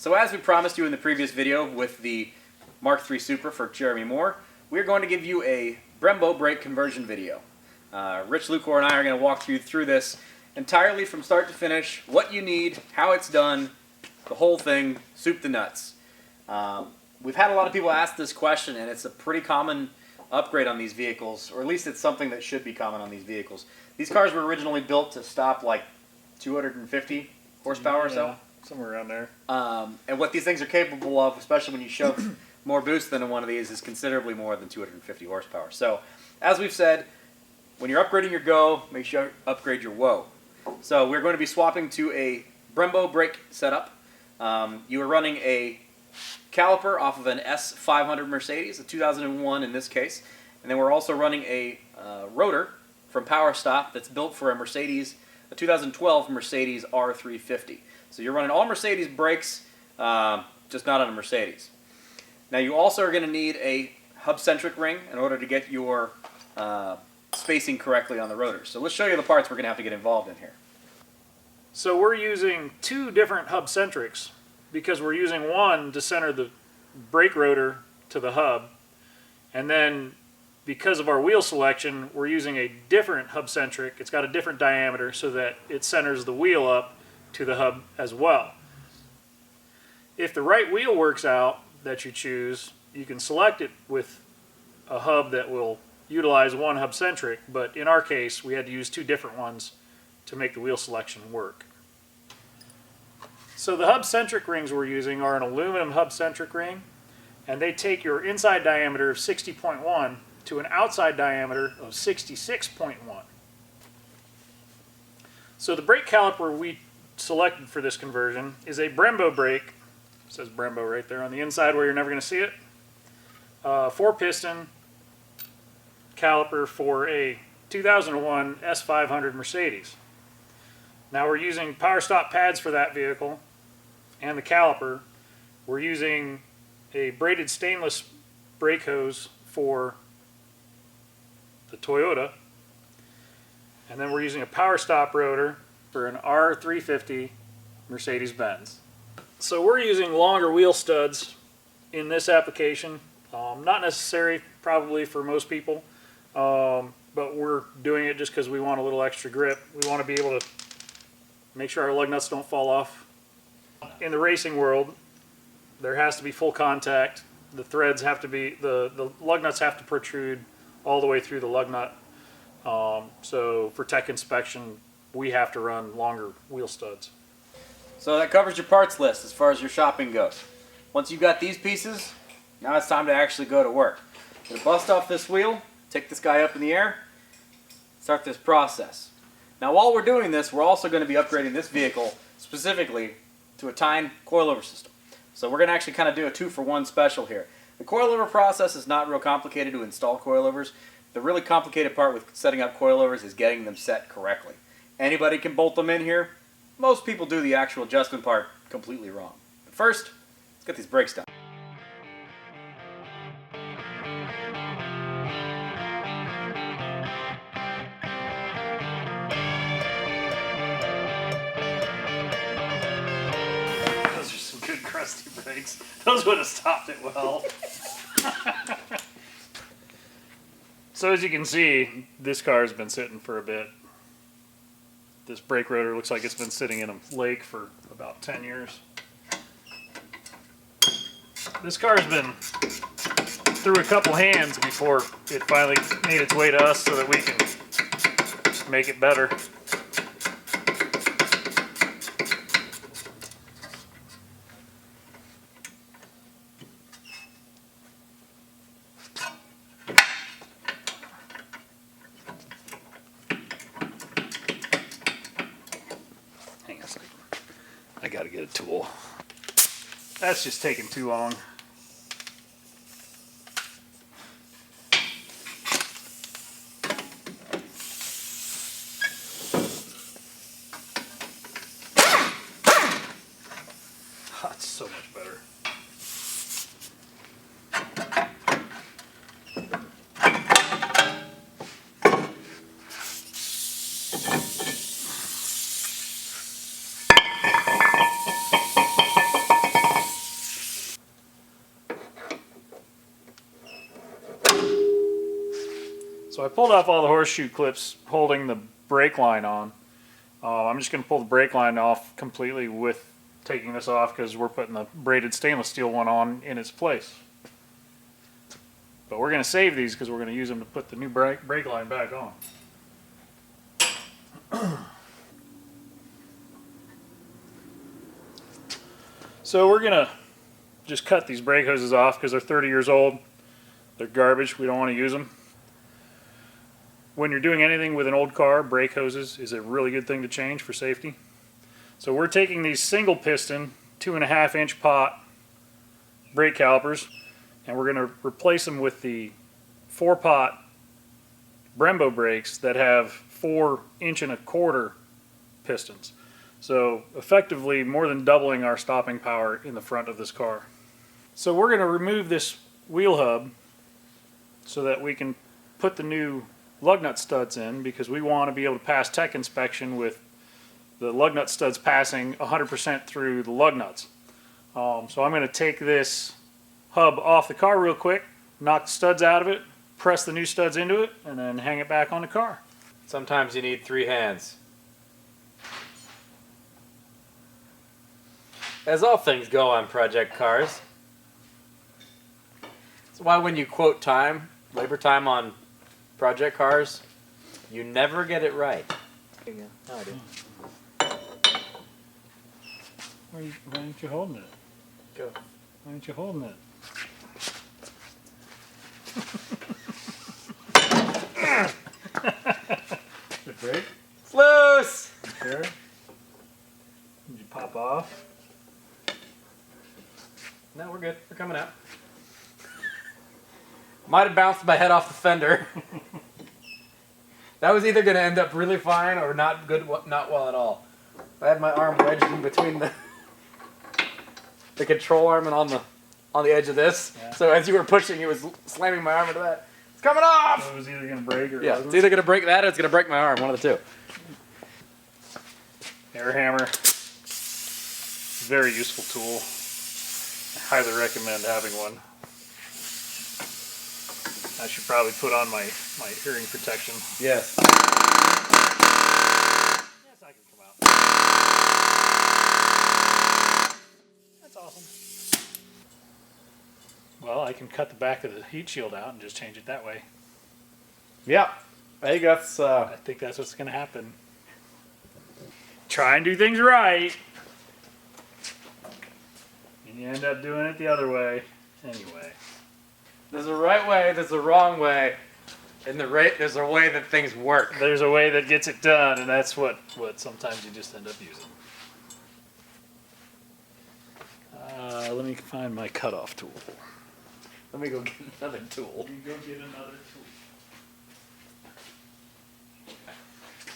So as we promised you in the previous video with the Mark III Supra for Jeremy Moore, we're going to give you a Brembo brake conversion video. Rich, Lucore, and I are going to walk you through this entirely from start to finish, what you need, how it's done, the whole thing, soup to nuts. We've had a lot of people ask this question, and it's a pretty common upgrade on these vehicles, or at least it's something that should be common on these vehicles. These cars were originally built to stop like 250 horsepower or so. Somewhere around there. And what these things are capable of, especially when you shove more boost than in one of these, is considerably more than 250 horsepower. So, as we've said, when you're upgrading your go, make sure you upgrade your woe. So we're going to be swapping to a Brembo brake setup. You are running a Caliper off of an S500 Mercedes, a 2001 in this case. And then we're also running a Rotor from Power Stop that's built for a 2012 Mercedes R350. So you're running all Mercedes brakes, just not on a Mercedes. Now you also are going to need a hub-centric ring in order to get your spacing correctly on the rotors. So let's show you the parts we're going to have to get involved in here. So we're using two different hub-centrics because we're using one to center the brake rotor to the hub, and then because of our wheel selection, we're using a different hub-centric. It's got a different diameter so that it centers the wheel up to the hub as well. If the right wheel works out that you choose, you can select it with a hub that will utilize one hub-centric, but in our case we had to use two different ones to make the wheel selection work. So the hub-centric rings we're using are an aluminum hub-centric ring, and they take your inside diameter of 60.1 to an outside diameter of 66.1. So the brake caliper we selected for this conversion is a Brembo brake. It says Brembo right there on the inside where you're never going to see it. 4-piston caliper for a 2001 S500 Mercedes. Now we're using power stop pads for that vehicle and the caliper. We're using a braided stainless brake hose for the Toyota, and then we're using a power stop rotor for an R350 Mercedes-Benz. So we're using longer wheel studs in this application. Not necessary probably for most people, but we're doing it just because we want a little extra grip. We want to be able to make sure our lug nuts don't fall off. In the racing world, there has to be full contact. The threads have to be, the lug nuts have to protrude all the way through the lug nut. So for tech inspection, we have to run longer wheel studs. So that covers your parts list as far as your shopping goes. Once you've got these pieces, now it's time to actually go to work. We're going to bust off this wheel, take this guy up in the air, start this process. Now while we're doing this, we're also going to be upgrading this vehicle specifically to a Tine coilover system. So we're going to actually kind of do a 2-for-1 special here. The coilover process is not real complicated to install coilovers. The really complicated part with setting up coilovers is getting them set correctly. Anybody can bolt them in here. Most people do the actual adjustment part completely wrong. But first, let's get these brakes done. Those are some good crusty brakes. Those would have stopped it well. So as you can see, this car has been sitting for a bit. This brake rotor looks like it's been sitting in a lake for about 10 years. This car's been through a couple hands before it finally made its way to us so that we can make it better. Hang on a second. I gotta get a tool. That's just taking too long. That's so much better. pulled off all the horseshoe clips holding the brake line on. I'm just going to pull the brake line off completely with taking this off because we're putting the braided stainless steel one on in its place. But we're going to save these because we're going to use them to put the new brake line back on. So we're going to just cut these brake hoses off because they're 30 years old. They're garbage. We don't want to use them. When you're doing anything with an old car, brake hoses is a really good thing to change for safety. So we're taking these single piston 2.5 inch pot brake calipers and we're going to replace them with the 4-pot Brembo brakes that have 4 1.25 inch pistons. So effectively more than doubling our stopping power in the front of this car. So we're going to remove this wheel hub so that we can put the new lug nut studs in because we want to be able to pass tech inspection with the lug nut studs passing 100% through the lug nuts. So I'm going to take this hub off the car real quick, knock the studs out of it, press the new studs into it, and then hang it back on the car. Sometimes you need 3 hands. As all things go on project cars. That's why when you quote time, labor time on project cars, you never get it right. There you go. No, I didn't. Why aren't you holding it? Go. Why aren't you holding it? The brake? It's loose! There. Did you pop off? No, we're good. We're coming out. Might have bounced my head off the fender. That was either going to end up really fine or not good, not well at all. I had my arm wedged in between the control arm and on the edge of this. Yeah. So as you were pushing, it was slamming my arm into that. It's coming off! So it was either going to break or... Yeah, it's either going to break that or it's going to break my arm. One of the two. Air hammer. Very useful tool. I highly recommend having one. I should probably put on my hearing protection. Yes. Yes, I can come out. That's awesome. Well, I can cut the back of the heat shield out and just change it that way. Yeah. I think that's... I think that's what's going to happen. Try and do things right. And you end up doing it the other way. Anyway. There's a right way, there's a wrong way, and there's a way that things work. There's a way that gets it done, and that's what sometimes you just end up using. Let me find my cutoff tool. Let me go get another tool. You go get another tool.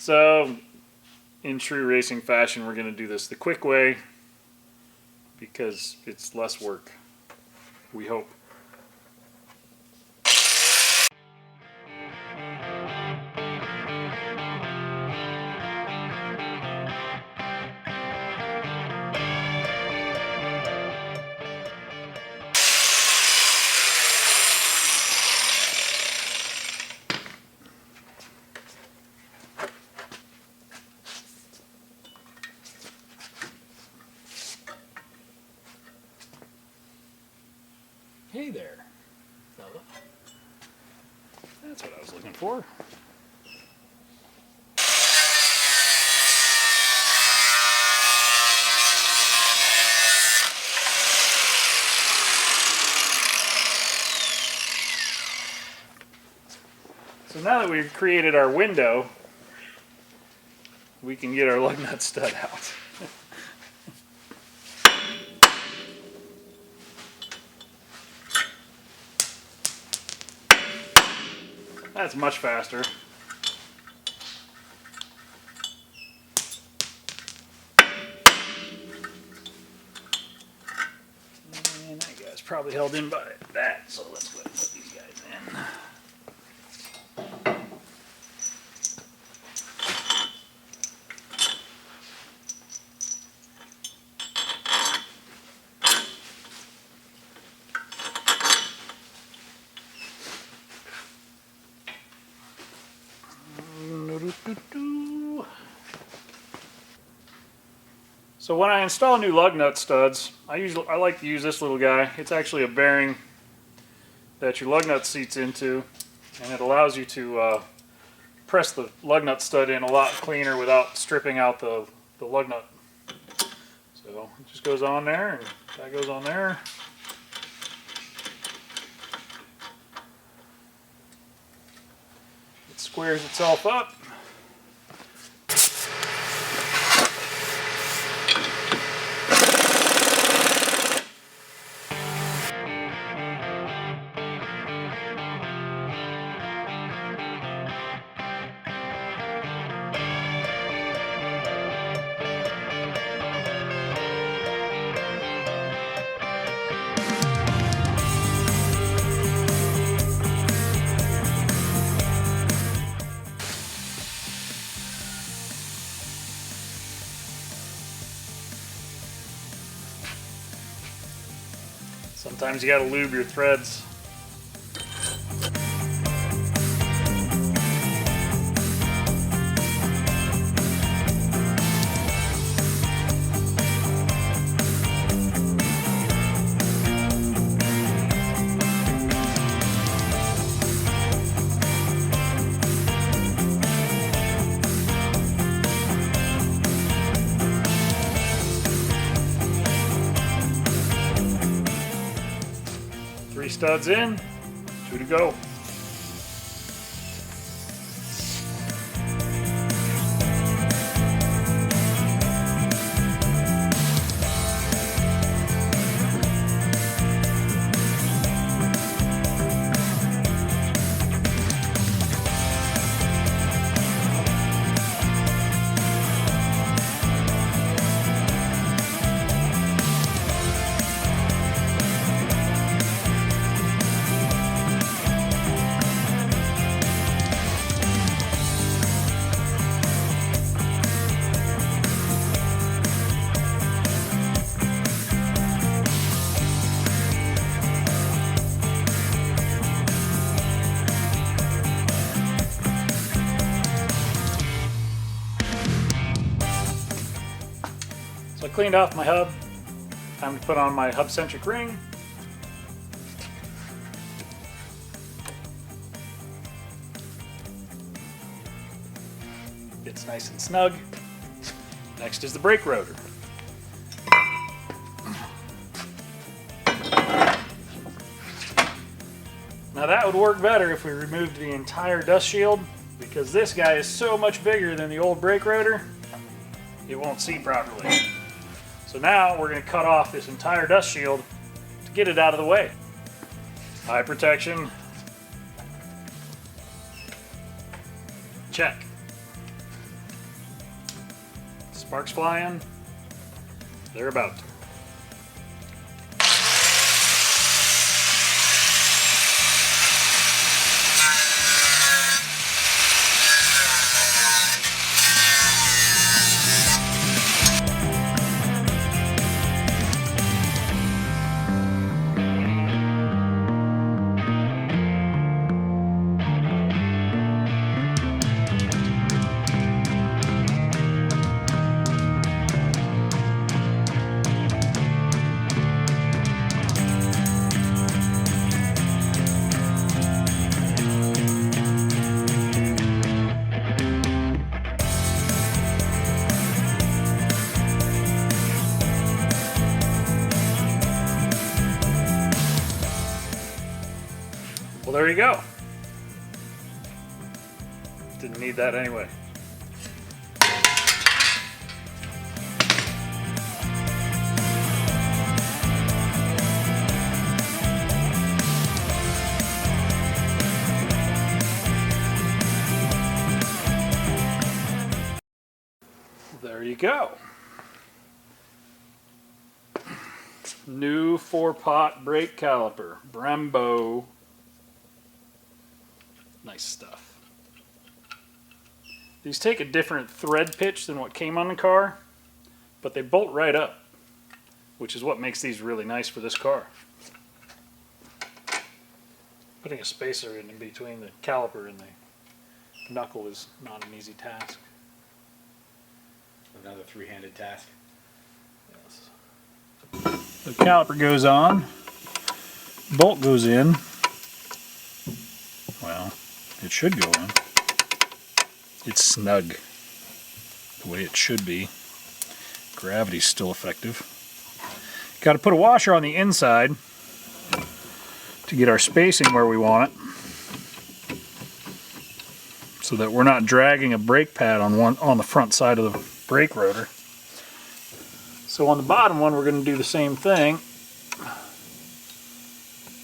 So, in true racing fashion, we're going to do this the quick way because it's less work, we hope. Hey there, fella. That's what I was looking for. So now that we've created our window, we can get our lug nut stud out. That's much faster. And that guy's probably held in by that, so let's go ahead and put these guys in. So when I install new lug nut studs, I like to use this little guy. It's actually a bearing that your lug nut seats into, and it allows you to press the lug nut stud in a lot cleaner without stripping out the lug nut. So it just goes on there, and that goes on there. It squares itself up. Sometimes you gotta lube your threads. Three studs in, 2 to go. So I cleaned off my hub. Time to put on my hub-centric ring. It's nice and snug. Next is the brake rotor. Now that would work better if we removed the entire dust shield, because this guy is so much bigger than the old brake rotor, it won't see properly. So now we're going to cut off this entire dust shield to get it out of the way. Eye protection. Check. Sparks flying. They're about to. Well, there you go. Didn't need that anyway. There you go. New 4-pot brake caliper, Brembo. Nice stuff. These take a different thread pitch than what came on the car, but they bolt right up, which is what makes these really nice for this car. Putting a spacer in between the caliper and the knuckle is not an easy task. Another three-handed task. Yes. The caliper goes on, bolt goes in. Well, it should go in. It's snug, the way it should be. Gravity's still effective. Got to put a washer on the inside to get our spacing where we want it, so that we're not dragging a brake pad on the front side of the brake rotor. So on the bottom one, we're going to do the same thing.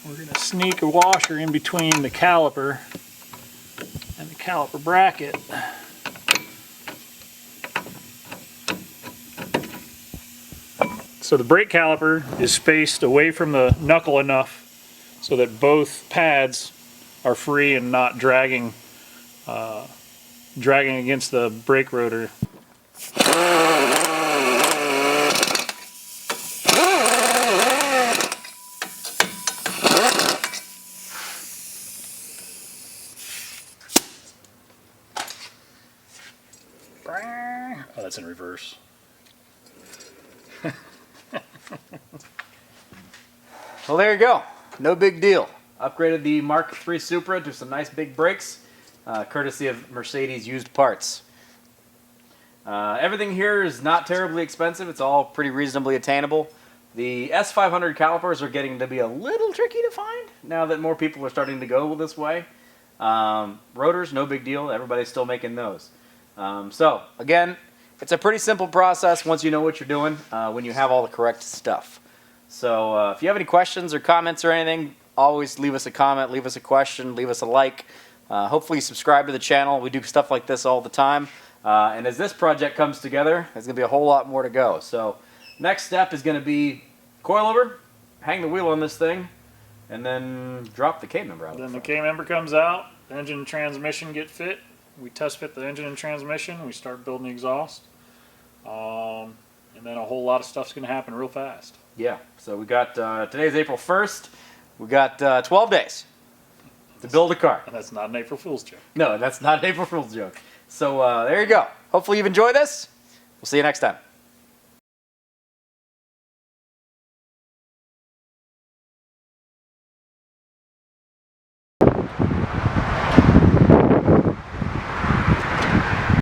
We're going to sneak a washer in between the caliper and the caliper bracket. So the brake caliper is spaced away from the knuckle enough so that both pads are free and not dragging against the brake rotor. Oh, that's in reverse. Well, there you go. No big deal. Upgraded the Mark III Supra to some nice big brakes, courtesy of Mercedes used parts. Everything here is not terribly expensive. It's all pretty reasonably attainable. The S500 calipers are getting to be a little tricky to find now that more people are starting to go this way. Rotors, no big deal. Everybody's still making those. So, again, it's a pretty simple process once you know what you're doing, when you have all the correct stuff. So, if you have any questions or comments or anything, always leave us a comment, leave us a question, leave us a like. Hopefully subscribe to the channel. We do stuff like this all the time. And as this project comes together, there's going to be a whole lot more to go. So, next step is going to be coilover, hang the wheel on this thing, and then drop the K-member out. Then the K-member comes out, the engine and transmission get fit. We test fit the engine and transmission. We start building the exhaust. And then a whole lot of stuff's going to happen real fast. Yeah, so we got, today's April 1st. We got 12 days to build a car. And that's not an April Fool's joke. No, that's not an April Fool's joke. So there you go. Hopefully you've enjoyed this. We'll see you next time.